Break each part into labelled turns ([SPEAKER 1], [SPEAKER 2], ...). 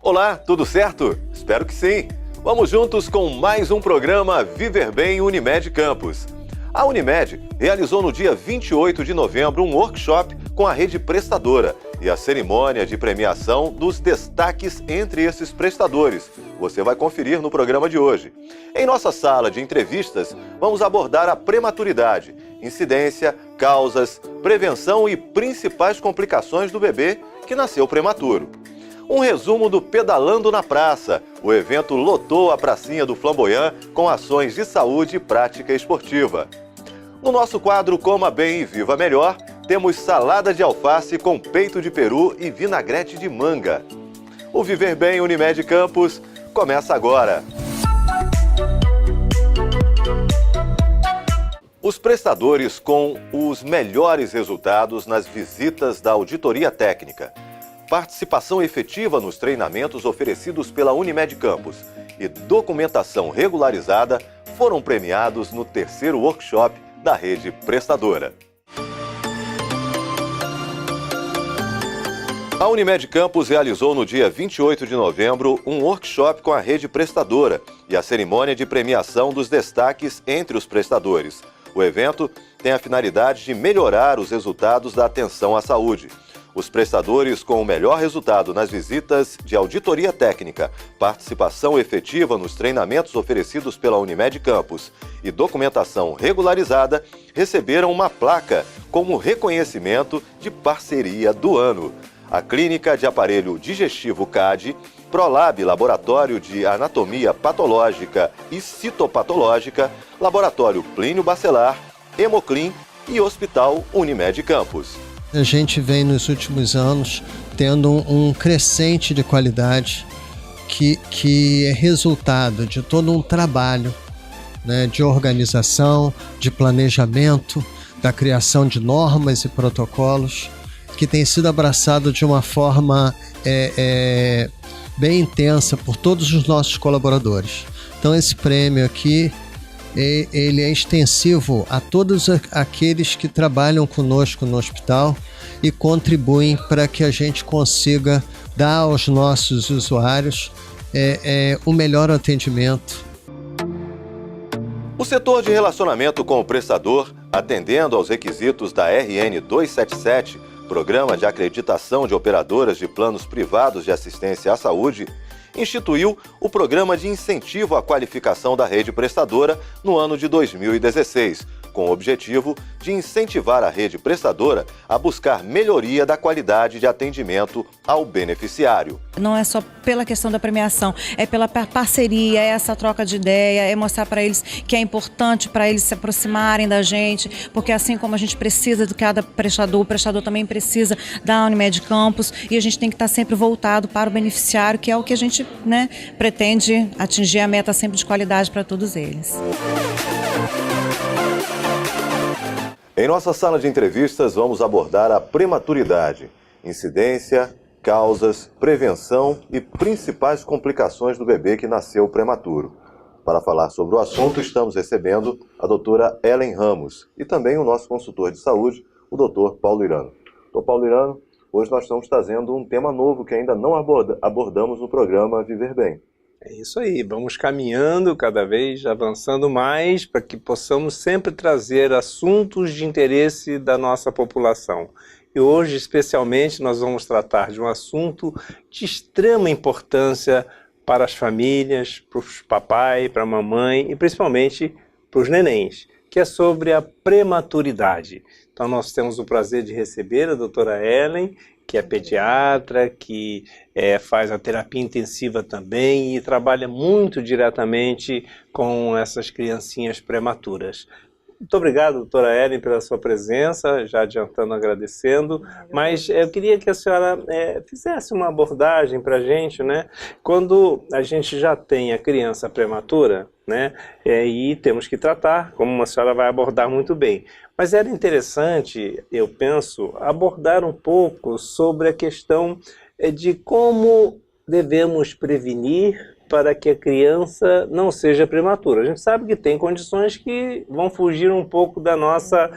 [SPEAKER 1] Olá, tudo certo? Espero que sim! Vamos juntos com mais um programa Viver Bem Unimed Campus. A Unimed realizou no dia 28 de novembro um workshop com a rede prestadora e a cerimônia de premiação dos destaques entre esses prestadores. Você vai conferir no programa de hoje. Em nossa sala de entrevistas, vamos abordar a prematuridade, incidência, causas, prevenção e principais complicações do bebê que nasceu prematuro. Um resumo do Pedalando na Praça. O evento lotou a pracinha do Flamboyant com ações de saúde e prática esportiva. No nosso quadro Coma Bem e Viva Melhor, temos salada de alface com peito de peru e vinagrete de manga. O Viver Bem Unimed Campus começa agora. Os prestadores com os melhores resultados nas visitas da auditoria técnica, participação efetiva nos treinamentos oferecidos pela Unimed Campus e documentação regularizada foram premiados no terceiro workshop da rede prestadora. A Unimed Campus realizou no dia 28 de novembro um workshop com a rede prestadora e a cerimônia de premiação dos destaques entre os prestadores. O evento tem a finalidade de melhorar os resultados da atenção à saúde. Os prestadores com o melhor resultado nas visitas de auditoria técnica, participação efetiva nos treinamentos oferecidos pela Unimed Campus e documentação regularizada receberam uma placa como reconhecimento de parceria do ano. A Clínica de Aparelho Digestivo CAD, Prolab Laboratório de Anatomia Patológica e Citopatológica, Laboratório Plínio Bacelar, Hemoclin e Hospital Unimed Campus.
[SPEAKER 2] A gente vem nos últimos anos tendo um crescente de qualidade que é resultado de todo um trabalho, né, de organização, de planejamento, da criação de normas e protocolos, que tem sido abraçado de uma forma bem intensa por todos os nossos colaboradores. Então esse prêmio aqui, ele é extensivo a todos aqueles que trabalham conosco no hospital e contribuem para que a gente consiga dar aos nossos usuários o melhor atendimento.
[SPEAKER 1] O setor de relacionamento com o prestador, atendendo aos requisitos da RN 277, Programa de Acreditação de Operadoras de Planos Privados de Assistência à Saúde, instituiu o Programa de Incentivo à Qualificação da Rede Prestadora no ano de 2016, com o objetivo de incentivar a rede prestadora a buscar melhoria da qualidade de atendimento ao beneficiário.
[SPEAKER 3] Não é só pela questão da premiação, é pela parceria, é essa troca de ideia, é mostrar para eles que é importante para eles se aproximarem da gente, porque assim como a gente precisa de cada prestador, o prestador também precisa da Unimed Campus e a gente tem que estar sempre voltado para o beneficiário, que é o que a gente, né, pretende atingir a meta sempre de qualidade para todos eles.
[SPEAKER 1] Em nossa sala de entrevistas, vamos abordar a prematuridade, incidência, causas, prevenção e principais complicações do bebê que nasceu prematuro. Para falar sobre o assunto, estamos recebendo a doutora Ellen Ramos e também o nosso consultor de saúde, o doutor Paulo Irano. Doutor Paulo Irano, hoje nós estamos trazendo um tema novo que ainda não abordamos no programa Viver Bem.
[SPEAKER 4] É isso aí, vamos caminhando cada vez, avançando mais para que possamos sempre trazer assuntos de interesse da nossa população. E hoje, especialmente, nós vamos tratar de um assunto de extrema importância para as famílias, para os papai, para a mamãe e principalmente para os nenéns, que é sobre a prematuridade. Então nós temos o prazer de receber a doutora Ellen, que é pediatra, que faz a terapia intensiva também e trabalha muito diretamente com essas criancinhas prematuras. Muito obrigado, doutora Ellen, pela sua presença, já adiantando, agradecendo, mas eu queria que a senhora fizesse uma abordagem para a gente, né? Quando a gente já tem a criança prematura, né? E temos que tratar, como a senhora vai abordar muito bem. Mas era interessante, eu penso, abordar um pouco sobre a questão de como devemos prevenir para que a criança não seja prematura? A gente sabe que tem condições que vão fugir um pouco da nossa,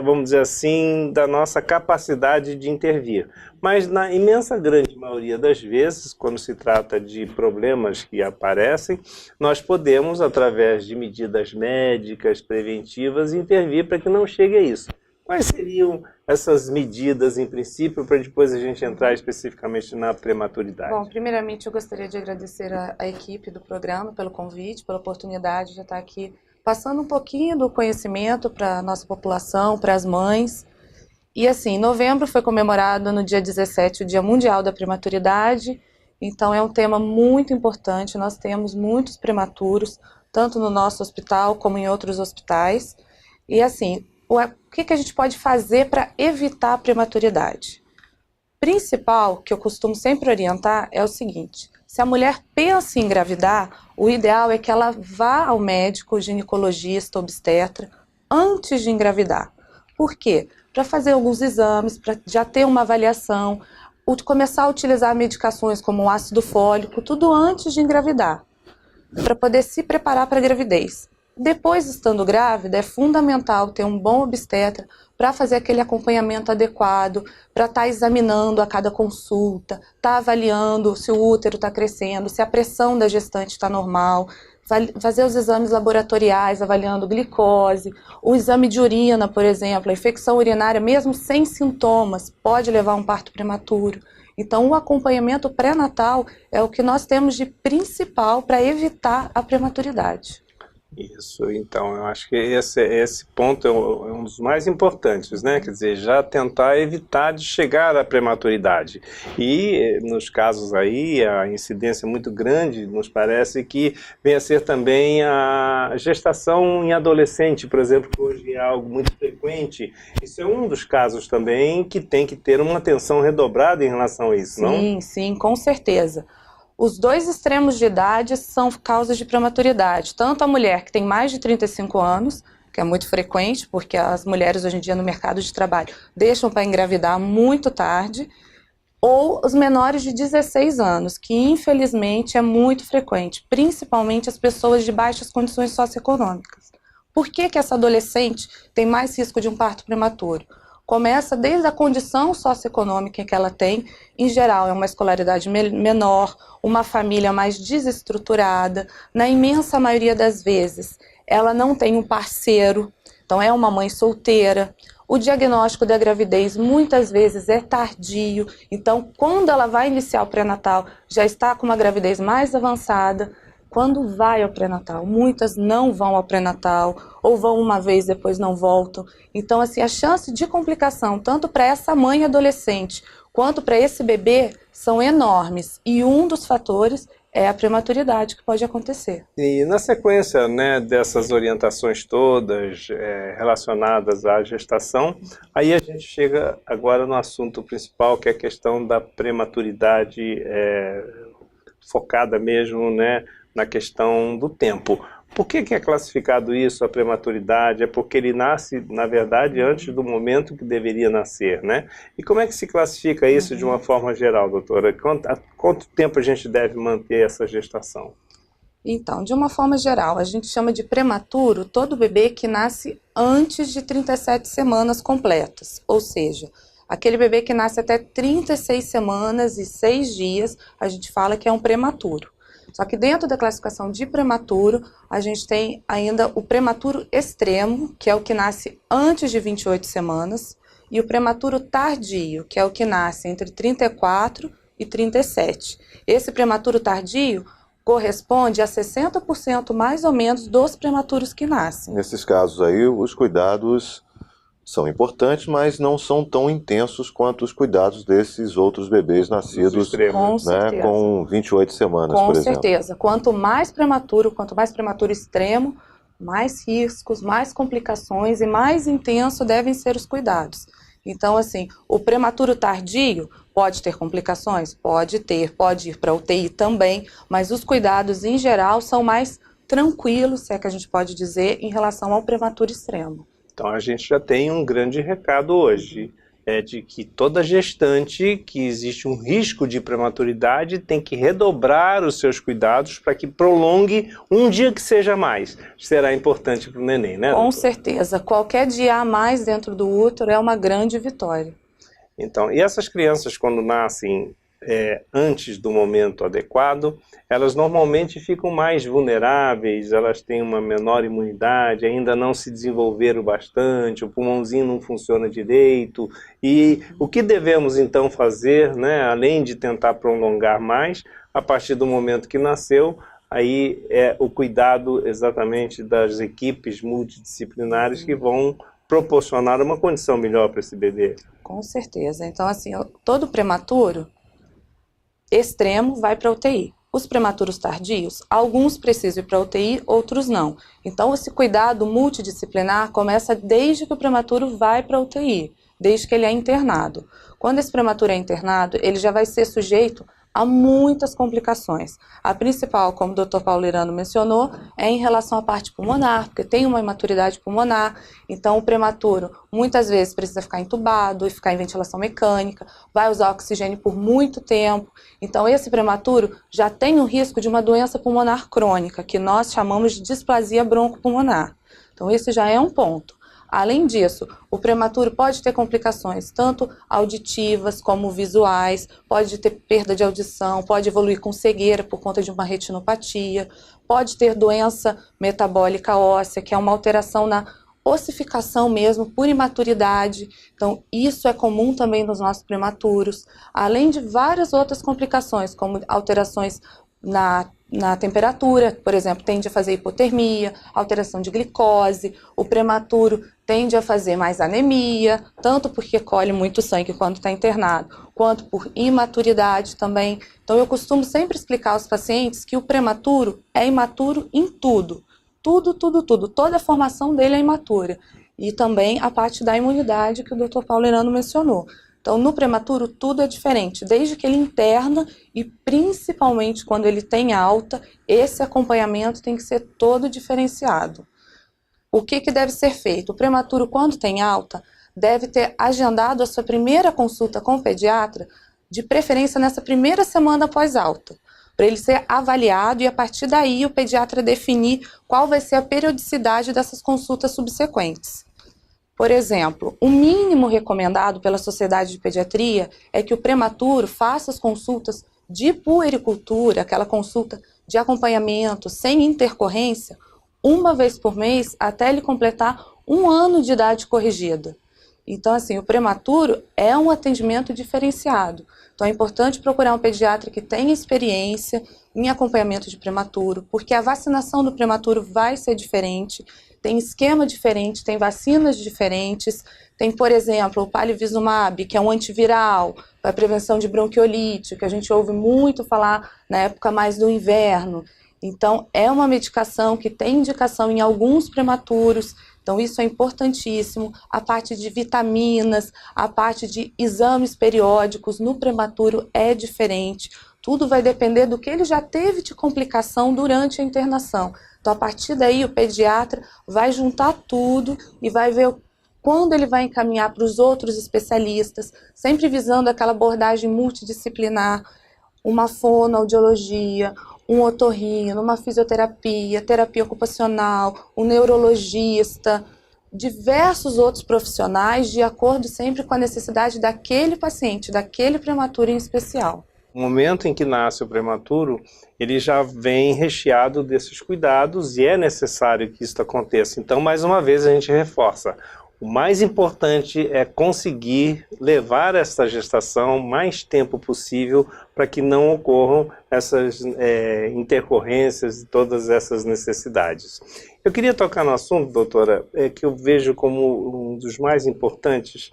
[SPEAKER 4] vamos dizer assim, da nossa capacidade de intervir. Mas na imensa grande maioria das vezes, quando se trata de problemas que aparecem, nós podemos, através de medidas médicas, preventivas, intervir para que não chegue a isso. Quais seriam essas medidas, em princípio, para depois a gente entrar especificamente na prematuridade?
[SPEAKER 5] Bom, primeiramente eu gostaria de agradecer a equipe do programa pelo convite, pela oportunidade de estar aqui passando um pouquinho do conhecimento para a nossa população, para as mães. E assim, novembro foi comemorado no dia 17 o Dia Mundial da Prematuridade, então é um tema muito importante, nós temos muitos prematuros, tanto no nosso hospital como em outros hospitais. E assim, o que a gente pode fazer para evitar a prematuridade? Principal, que eu costumo sempre orientar, é o seguinte: se a mulher pensa em engravidar, o ideal é que ela vá ao médico, ginecologista, obstetra, antes de engravidar. Por quê? Para fazer alguns exames, para já ter uma avaliação, começar a utilizar medicações como o ácido fólico, tudo antes de engravidar, para poder se preparar para a gravidez. Depois, estando grávida, é fundamental ter um bom obstetra para fazer aquele acompanhamento adequado, para estar examinando a cada consulta, estar avaliando se o útero está crescendo, se a pressão da gestante está normal, fazer os exames laboratoriais, avaliando glicose, o exame de urina, por exemplo, a infecção urinária, mesmo sem sintomas, pode levar a um parto prematuro. Então, o acompanhamento pré-natal é o que nós temos de principal para evitar a prematuridade.
[SPEAKER 4] Isso, então, eu acho que esse ponto é um dos mais importantes, né? Quer dizer, já tentar evitar de chegar à prematuridade. E, nos casos aí, a incidência muito grande, nos parece que vem a ser também a gestação em adolescente, por exemplo, que hoje é algo muito frequente. Isso é um dos casos também que tem que ter uma atenção redobrada em relação a isso, não?
[SPEAKER 5] Sim, sim, com certeza. Os dois extremos de idade são causas de prematuridade. Tanto a mulher que tem mais de 35 anos, que é muito frequente, porque as mulheres hoje em dia no mercado de trabalho deixam para engravidar muito tarde, ou os menores de 16 anos, que infelizmente é muito frequente, principalmente as pessoas de baixas condições socioeconômicas. Por que essa adolescente tem mais risco de um parto prematuro? Começa desde a condição socioeconômica que ela tem, em geral é uma escolaridade menor, uma família mais desestruturada, na imensa maioria das vezes ela não tem um parceiro, então é uma mãe solteira. O diagnóstico da gravidez muitas vezes é tardio, então quando ela vai iniciar o pré-natal já está com uma gravidez mais avançada. Quando vai ao pré-natal, muitas não vão ao pré-natal, ou vão uma vez depois não voltam. Então, assim, a chance de complicação, tanto para essa mãe adolescente, quanto para esse bebê, são enormes. E um dos fatores é a prematuridade que pode acontecer.
[SPEAKER 4] E na sequência, né, dessas orientações todas relacionadas à gestação, aí a gente chega agora no assunto principal, que é a questão da prematuridade focada mesmo, né, na questão do tempo. Por que é classificado isso, a prematuridade? É porque ele nasce, na verdade, antes do momento que deveria nascer, né? E como é que se classifica isso de uma forma geral, doutora? Quanto tempo a gente deve manter essa gestação?
[SPEAKER 5] Então, de uma forma geral, a gente chama de prematuro todo bebê que nasce antes de 37 semanas completas, ou seja, aquele bebê que nasce até 36 semanas e 6 dias, a gente fala que é um prematuro. Só que dentro da classificação de prematuro, a gente tem ainda o prematuro extremo, que é o que nasce antes de 28 semanas, e o prematuro tardio, que é o que nasce entre 34 e 37. Esse prematuro tardio corresponde a 60% mais ou menos dos prematuros que nascem.
[SPEAKER 1] Nesses casos aí, os cuidados são importantes, mas não são tão intensos quanto os cuidados desses outros bebês nascidos, né, com 28 semanas, por exemplo.
[SPEAKER 5] Com certeza. Quanto mais prematuro extremo, mais riscos, mais complicações e mais intenso devem ser os cuidados. Então, assim, o prematuro tardio pode ter complicações? Pode ter, pode ir para a UTI também, mas os cuidados, em geral, são mais tranquilos, se é que a gente pode dizer, em relação ao prematuro extremo.
[SPEAKER 4] Então a gente já tem um grande recado hoje, é de que toda gestante que existe um risco de prematuridade tem que redobrar os seus cuidados para que prolongue um dia que seja mais. Será importante para o neném, né,
[SPEAKER 5] Com
[SPEAKER 4] doutora?
[SPEAKER 5] certeza. Qualquer dia a mais dentro do útero é uma grande vitória.
[SPEAKER 4] Então, e essas crianças quando nascem antes do momento adequado, elas normalmente ficam mais vulneráveis, elas têm uma menor imunidade, ainda não se desenvolveram bastante, o pulmãozinho não funciona direito. E o que devemos então fazer, né, além de tentar prolongar mais, a partir do momento que nasceu, aí é o cuidado exatamente das equipes multidisciplinares que vão proporcionar uma condição melhor para esse bebê.
[SPEAKER 5] Com certeza. Então, assim, todo prematuro extremo vai para UTI. Os prematuros tardios, alguns precisam ir para UTI, outros não. Então, esse cuidado multidisciplinar começa desde que o prematuro vai para UTI, desde que ele é internado. Quando esse prematuro é internado, ele já vai ser sujeito a muitas complicações. A principal, como o Dr. Paulo Irano mencionou, é em relação à parte pulmonar, porque tem uma imaturidade pulmonar, então o prematuro muitas vezes precisa ficar entubado e ficar em ventilação mecânica, vai usar oxigênio por muito tempo, então esse prematuro já tem o risco de uma doença pulmonar crônica, que nós chamamos de displasia broncopulmonar. Então esse já é um ponto. Além disso, o prematuro pode ter complicações tanto auditivas como visuais, pode ter perda de audição, pode evoluir com cegueira por conta de uma retinopatia, pode ter doença metabólica óssea, que é uma alteração na ossificação mesmo, por imaturidade. Então, isso é comum também nos nossos prematuros, além de várias outras complicações, como alterações na temperatura, por exemplo, tende a fazer hipotermia, alteração de glicose, o prematuro tende a fazer mais anemia, tanto porque colhe muito sangue quando está internado, quanto por imaturidade também. Então eu costumo sempre explicar aos pacientes que o prematuro é imaturo em tudo. Tudo. Toda a formação dele é imatura. E também a parte da imunidade que o Dr. Paulo Irano mencionou. Então, no prematuro, tudo é diferente, desde que ele interna e principalmente quando ele tem alta, esse acompanhamento tem que ser todo diferenciado. O que deve ser feito? O prematuro, quando tem alta, deve ter agendado a sua primeira consulta com o pediatra, de preferência nessa primeira semana após alta, para ele ser avaliado e a partir daí o pediatra definir qual vai ser a periodicidade dessas consultas subsequentes. Por exemplo, o mínimo recomendado pela Sociedade de Pediatria é que o prematuro faça as consultas de puericultura, aquela consulta de acompanhamento sem intercorrência, uma vez por mês até ele completar 1 ano de idade corrigida. Então, assim, o prematuro é um atendimento diferenciado. Então, é importante procurar um pediatra que tenha experiência em acompanhamento de prematuro, porque a vacinação do prematuro vai ser diferente, tem esquema diferente, tem vacinas diferentes, tem, por exemplo, o palivizumab, que é um antiviral para prevenção de bronquiolite, que a gente ouve muito falar na época mais do inverno. Então, é uma medicação que tem indicação em alguns prematuros, então isso é importantíssimo. A parte de vitaminas, a parte de exames periódicos no prematuro é diferente. Tudo vai depender do que ele já teve de complicação durante a internação. Então, a partir daí, o pediatra vai juntar tudo e vai ver quando ele vai encaminhar para os outros especialistas, sempre visando aquela abordagem multidisciplinar, uma fonoaudiologia, um otorrino, uma fisioterapia, terapia ocupacional, um neurologista, diversos outros profissionais, de acordo sempre com a necessidade daquele paciente, daquele prematuro em especial.
[SPEAKER 4] No momento em que nasce o prematuro, ele já vem recheado desses cuidados e é necessário que isso aconteça. Então, mais uma vez, a gente reforça. O mais importante é conseguir levar essa gestação mais tempo possível para que não ocorram essas intercorrências e todas essas necessidades. Eu queria tocar no assunto, doutora, que eu vejo como um dos mais importantes,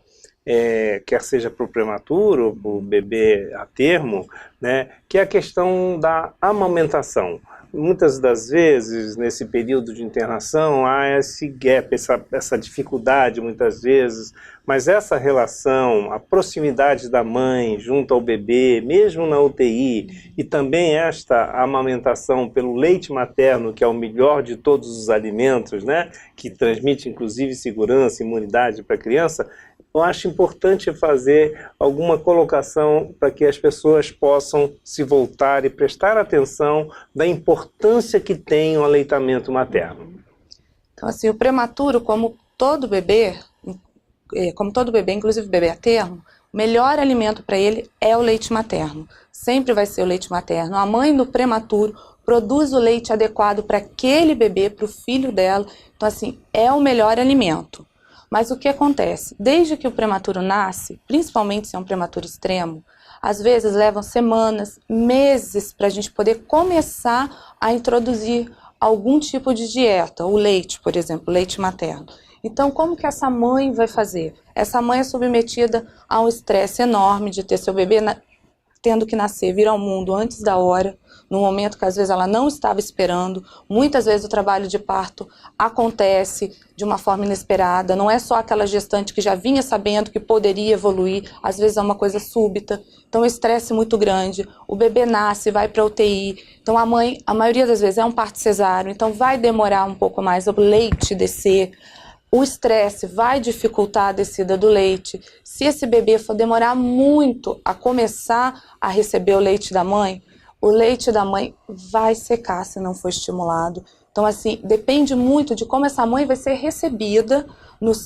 [SPEAKER 4] quer seja para o prematuro, para o bebê a termo, né, que é a questão da amamentação. Muitas das vezes, nesse período de internação, há esse gap, essa dificuldade muitas vezes, mas essa relação, a proximidade da mãe junto ao bebê, mesmo na UTI, e também esta amamentação pelo leite materno, que é o melhor de todos os alimentos, né, que transmite inclusive segurança e imunidade para a criança, eu acho importante fazer alguma colocação para que as pessoas possam se voltar e prestar atenção da importância que tem o aleitamento materno.
[SPEAKER 5] Então, assim, o prematuro, como todo bebê, inclusive bebê a termo, o melhor alimento para ele é o leite materno. Sempre vai ser o leite materno. A mãe do prematuro produz o leite adequado para aquele bebê, para o filho dela. Então, assim, é o melhor alimento. Mas o que acontece? Desde que o prematuro nasce, principalmente se é um prematuro extremo, às vezes levam semanas, meses para a gente poder começar a introduzir algum tipo de dieta, o leite, por exemplo, leite materno. Então, como que essa mãe vai fazer? Essa mãe é submetida a um estresse enorme de ter seu bebê tendo que nascer, vir ao mundo antes da hora, no momento que às vezes ela não estava esperando. Muitas vezes o trabalho de parto acontece de uma forma inesperada, não é só aquela gestante que já vinha sabendo que poderia evoluir, às vezes é uma coisa súbita, então o estresse é muito grande, o bebê nasce, vai para UTI, então a mãe, a maioria das vezes é um parto cesáreo, então vai demorar um pouco mais o leite descer, o estresse vai dificultar a descida do leite. Se esse bebê for demorar muito a começar a receber o leite da mãe vai secar se não for estimulado. Então, assim, depende muito de como essa mãe vai ser recebida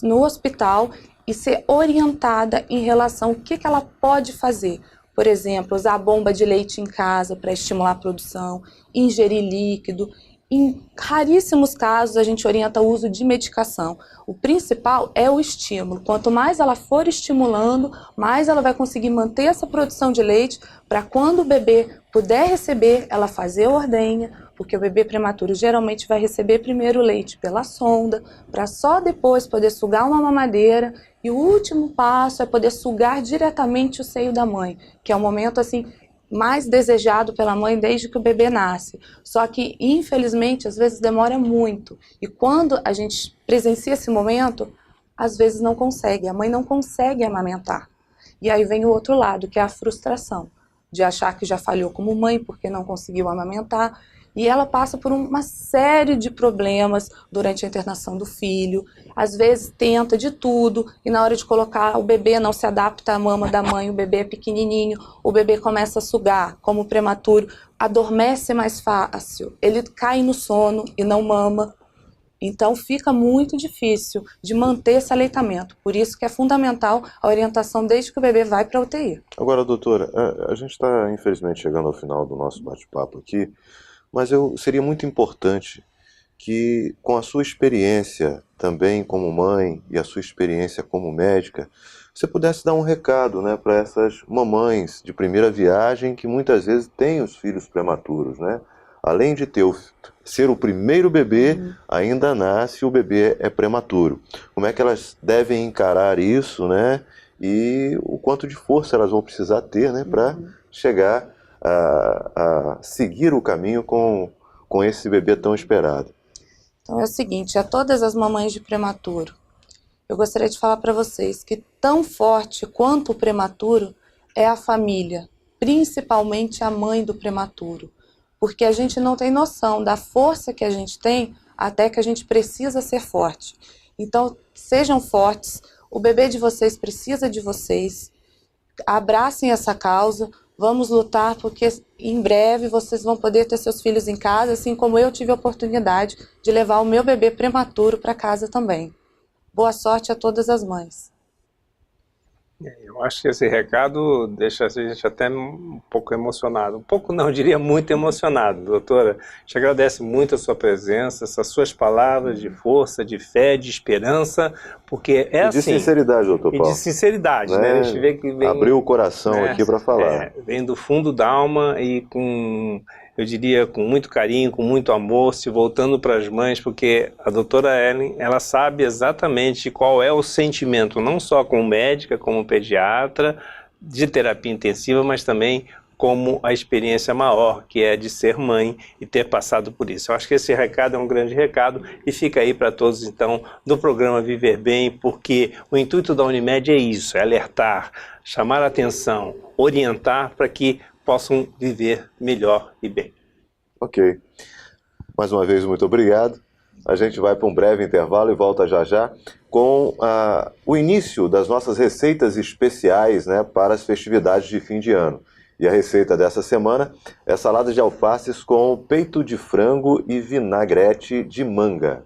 [SPEAKER 5] no hospital e ser orientada em relação ao que ela pode fazer. Por exemplo, usar a bomba de leite em casa para estimular a produção, ingerir líquido. Em raríssimos casos, a gente orienta o uso de medicação. O principal é o estímulo. Quanto mais ela for estimulando, mais ela vai conseguir manter essa produção de leite para quando o bebê puder receber, ela fazer a ordenha, porque o bebê prematuro geralmente vai receber primeiro o leite pela sonda, para só depois poder sugar uma mamadeira. E o último passo é poder sugar diretamente o seio da mãe, que é um momento assim mais desejado pela mãe desde que o bebê nasce. Só que, infelizmente, às vezes demora muito. E quando a gente presencia esse momento, às vezes não consegue. A mãe não consegue amamentar. E aí vem o outro lado, que é a frustração. De achar que já falhou como mãe porque não conseguiu amamentar. E ela passa por uma série de problemas durante a internação do filho. Às vezes tenta de tudo e na hora de colocar o bebê não se adapta à mama da mãe, o bebê é pequenininho, o bebê começa a sugar, como o prematuro, adormece mais fácil, ele cai no sono e não mama. Então fica muito difícil de manter esse aleitamento. Por isso que é fundamental a orientação desde que o bebê vai para a UTI.
[SPEAKER 1] Agora, doutora, a gente está infelizmente chegando ao final do nosso bate-papo aqui, mas seria muito importante que, com a sua experiência também como mãe e a sua experiência como médica, você pudesse dar um recado, né, para essas mamães de primeira viagem que muitas vezes têm os filhos prematuros, né? Além de ser o primeiro bebê, ainda nasce, o bebê é prematuro. Como é que elas devem encarar isso, né? E o quanto de força elas vão precisar ter, né, para chegar a seguir o caminho com esse bebê tão esperado.
[SPEAKER 5] Então é o seguinte, a todas as mamães de prematuro, eu gostaria de falar para vocês que tão forte quanto o prematuro é a família, principalmente a mãe do prematuro, porque a gente não tem noção da força que a gente tem até que a gente precisa ser forte. Então sejam fortes, o bebê de vocês precisa de vocês, abracem essa causa. Vamos lutar porque em breve vocês vão poder ter seus filhos em casa, assim como eu tive a oportunidade de levar o meu bebê prematuro para casa também. Boa sorte a todas as mães.
[SPEAKER 4] Eu acho que esse recado deixa a gente até um pouco emocionado. Um pouco não, eu diria muito emocionado. Doutora, te agradece muito a sua presença, essas suas palavras de força, de fé, de esperança, porque é assim...
[SPEAKER 1] E de sinceridade, doutor Paulo.
[SPEAKER 4] E de sinceridade, né? A gente vê que vem...
[SPEAKER 1] Abriu o coração aqui para falar.
[SPEAKER 4] Vem do fundo da alma e com... eu diria com muito carinho, com muito amor, se voltando para as mães, porque a doutora Ellen, ela sabe exatamente qual é o sentimento, não só como médica, como pediatra, de terapia intensiva, mas também como a experiência maior, que é de ser mãe e ter passado por isso. Eu acho que esse recado é um grande recado e fica aí para todos, então, do programa Viver Bem, porque o intuito da Unimed é isso, é alertar, chamar a atenção, orientar para que possam viver melhor e bem.
[SPEAKER 1] Ok. Mais uma vez, muito obrigado. A gente vai para um breve intervalo e volta já já com o início das nossas receitas especiais, né, para as festividades de fim de ano. E a receita dessa semana é salada de alfaces com peito de frango e vinagrete de manga.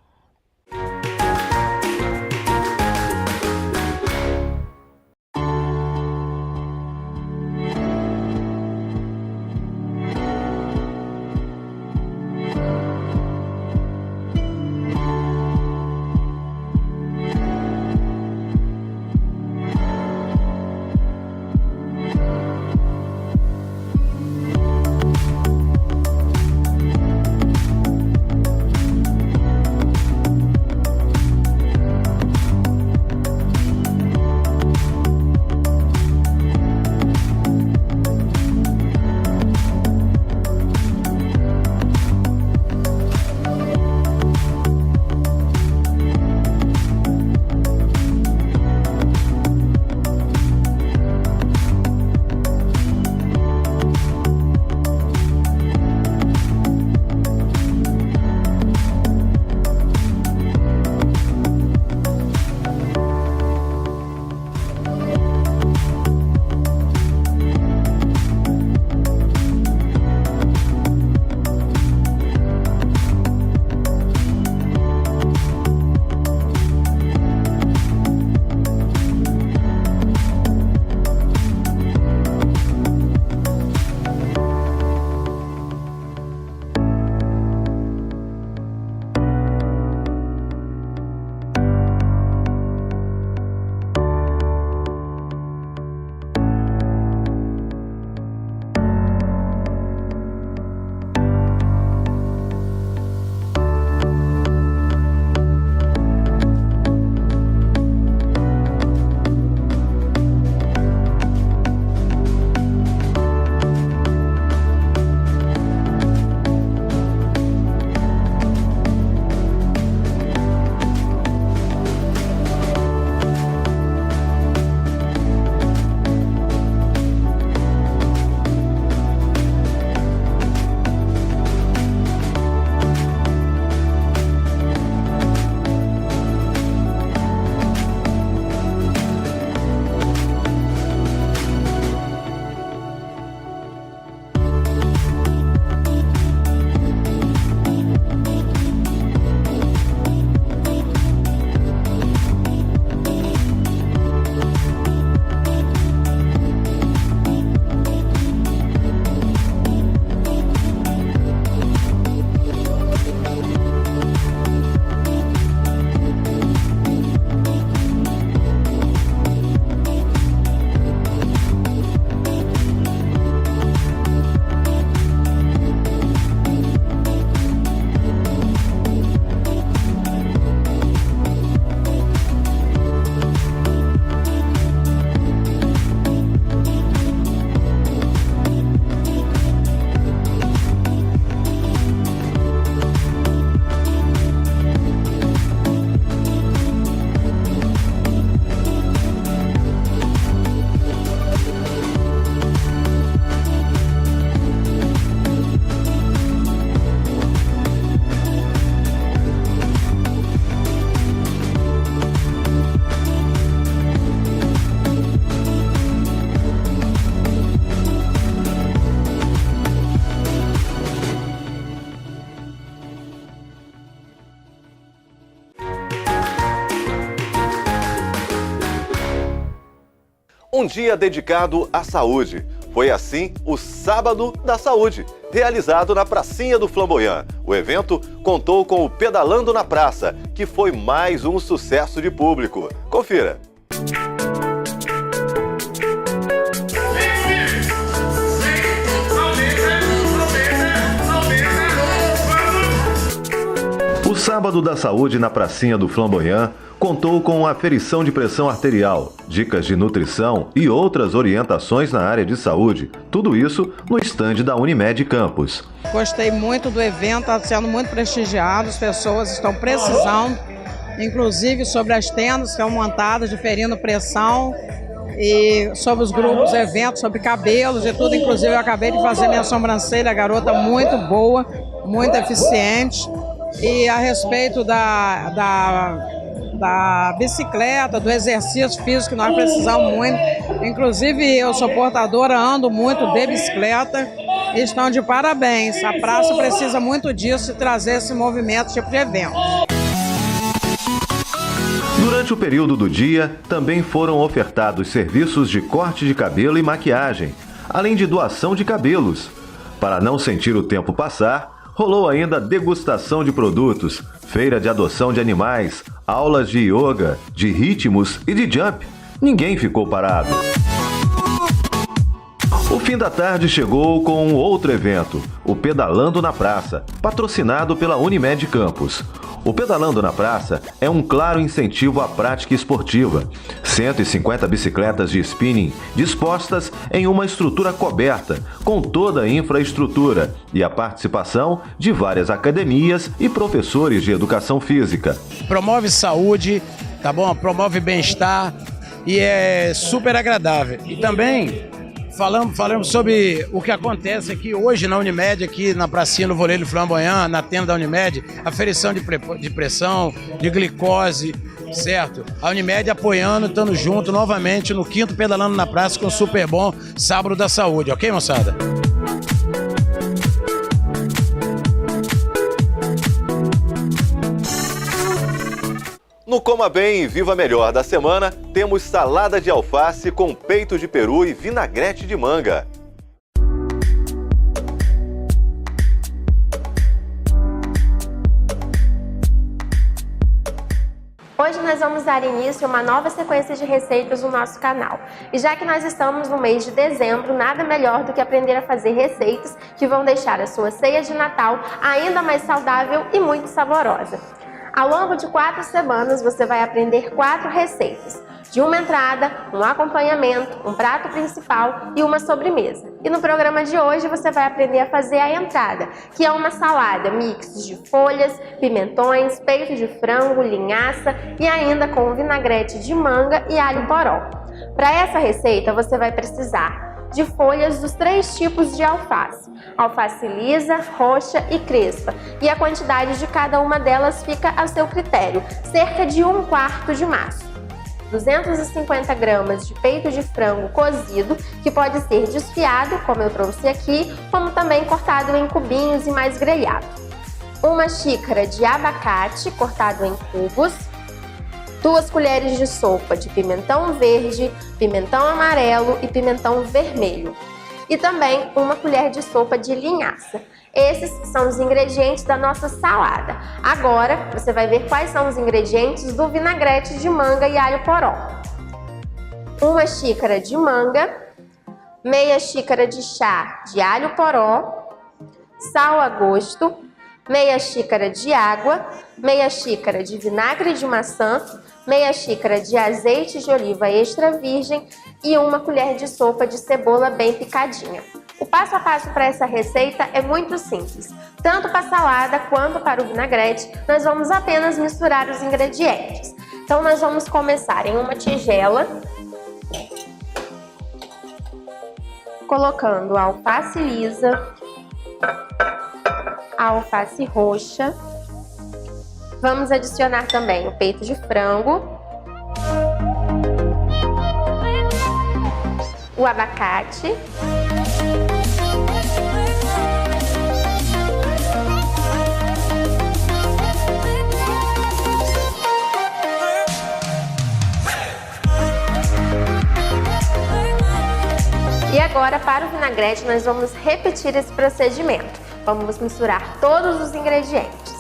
[SPEAKER 1] Um dia dedicado à saúde. Foi assim o Sábado da Saúde, realizado na Pracinha do Flamboyant. O evento contou com o Pedalando na Praça, que foi mais um sucesso de público. Confira. O Sábado da Saúde na Pracinha do Flamboyant contou com aferição de pressão arterial, dicas de nutrição e outras orientações na área de saúde. Tudo isso no estande da Unimed Campos.
[SPEAKER 6] Gostei muito do evento, está sendo muito prestigiado, as pessoas estão precisando, inclusive sobre as tendas que são montadas, diferindo pressão, e sobre os grupos, eventos, sobre cabelos e tudo. Inclusive eu acabei de fazer minha sobrancelha, garota muito boa, muito eficiente. E a respeito da bicicleta, do exercício físico que nós precisamos muito. Inclusive eu sou portadora, ando muito de bicicleta e estão de parabéns. A praça precisa muito disso e trazer esse movimento tipo de evento.
[SPEAKER 1] Durante o período do dia, também foram ofertados serviços de corte de cabelo e maquiagem, além de doação de cabelos. Para não sentir o tempo passar, rolou ainda degustação de produtos, feira de adoção de animais, aulas de yoga, de ritmos e de jump. Ninguém ficou parado. O fim da tarde chegou com um outro evento, o Pedalando na Praça, patrocinado pela Unimed Campos. O Pedalando na Praça é um claro incentivo à prática esportiva. 150 bicicletas de spinning dispostas em uma estrutura coberta, com toda a infraestrutura e a participação de várias academias e professores de educação física.
[SPEAKER 7] Promove saúde, tá bom? Promove bem-estar e é super agradável. E também falamos sobre o que acontece aqui hoje na Unimed, aqui na pracinha no Voleiro Flamboyant, na tenda da Unimed, aferição de pressão, de glicose, certo? A Unimed apoiando, estando junto novamente no 5º Pedalando na Praça com o Super Bom Sábado da Saúde, ok, moçada?
[SPEAKER 1] No Coma Bem e Viva Melhor da semana, temos salada de alface com peito de peru e vinagrete de manga.
[SPEAKER 8] Hoje nós vamos dar início a uma nova sequência de receitas no nosso canal. E já que nós estamos no mês de dezembro, nada melhor do que aprender a fazer receitas que vão deixar a sua ceia de Natal ainda mais saudável e muito saborosa. Ao longo de 4 semanas você vai aprender 4 receitas, de uma entrada, um acompanhamento, um prato principal e uma sobremesa. E no programa de hoje você vai aprender a fazer a entrada, que é uma salada mix de folhas, pimentões, peito de frango, linhaça e ainda com vinagrete de manga e alho poró. Para essa receita você vai precisar de folhas dos 3 tipos de alface, alface lisa, roxa e crespa, e a quantidade de cada uma delas fica a seu critério, cerca de 1/4 de maço. 250 gramas de peito de frango cozido, que pode ser desfiado, como eu trouxe aqui, como também cortado em cubinhos e mais grelhado. 1 xícara de abacate cortado em cubos, 2 colheres de sopa de pimentão verde, pimentão amarelo e pimentão vermelho. E também 1 colher de sopa de linhaça. Esses são os ingredientes da nossa salada. Agora você vai ver quais são os ingredientes do vinagrete de manga e alho poró. 1 xícara de manga, meia xícara de chá de alho poró, sal a gosto, meia xícara de água, meia xícara de vinagre de maçã, meia xícara de azeite de oliva extra virgem e 1 colher de sopa de cebola bem picadinha. O passo a passo para essa receita é muito simples. Tanto para a salada quanto para o vinagrete, nós vamos apenas misturar os ingredientes. Então nós vamos começar em uma tigela, colocando a alface lisa, a alface roxa. Vamos adicionar também o peito de frango, o abacate, e agora para o vinagrete nós vamos repetir esse procedimento. Vamos misturar todos os ingredientes.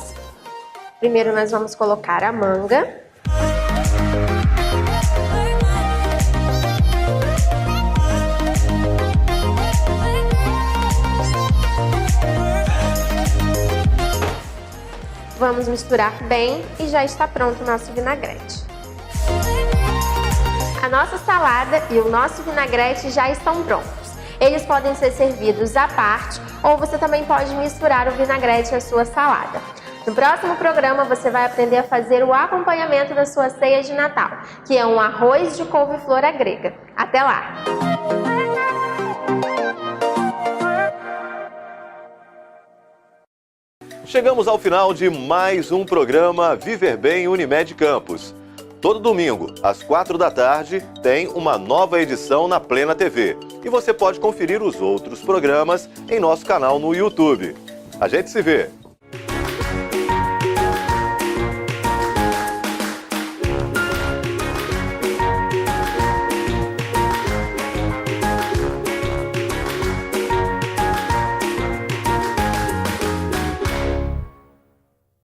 [SPEAKER 8] Primeiro nós vamos colocar a manga. Vamos misturar bem e já está pronto o nosso vinagrete. A nossa salada e o nosso vinagrete já estão prontos. Eles podem ser servidos à parte ou você também pode misturar o vinagrete à sua salada. No próximo programa você vai aprender a fazer o acompanhamento da sua ceia de Natal, que é um arroz de couve-flor à grega. Até lá!
[SPEAKER 1] Chegamos ao final de mais um programa Viver Bem Unimed Campos. Todo domingo, às 4 da tarde, tem uma nova edição na Plena TV. E você pode conferir os outros programas em nosso canal no YouTube. A gente se vê!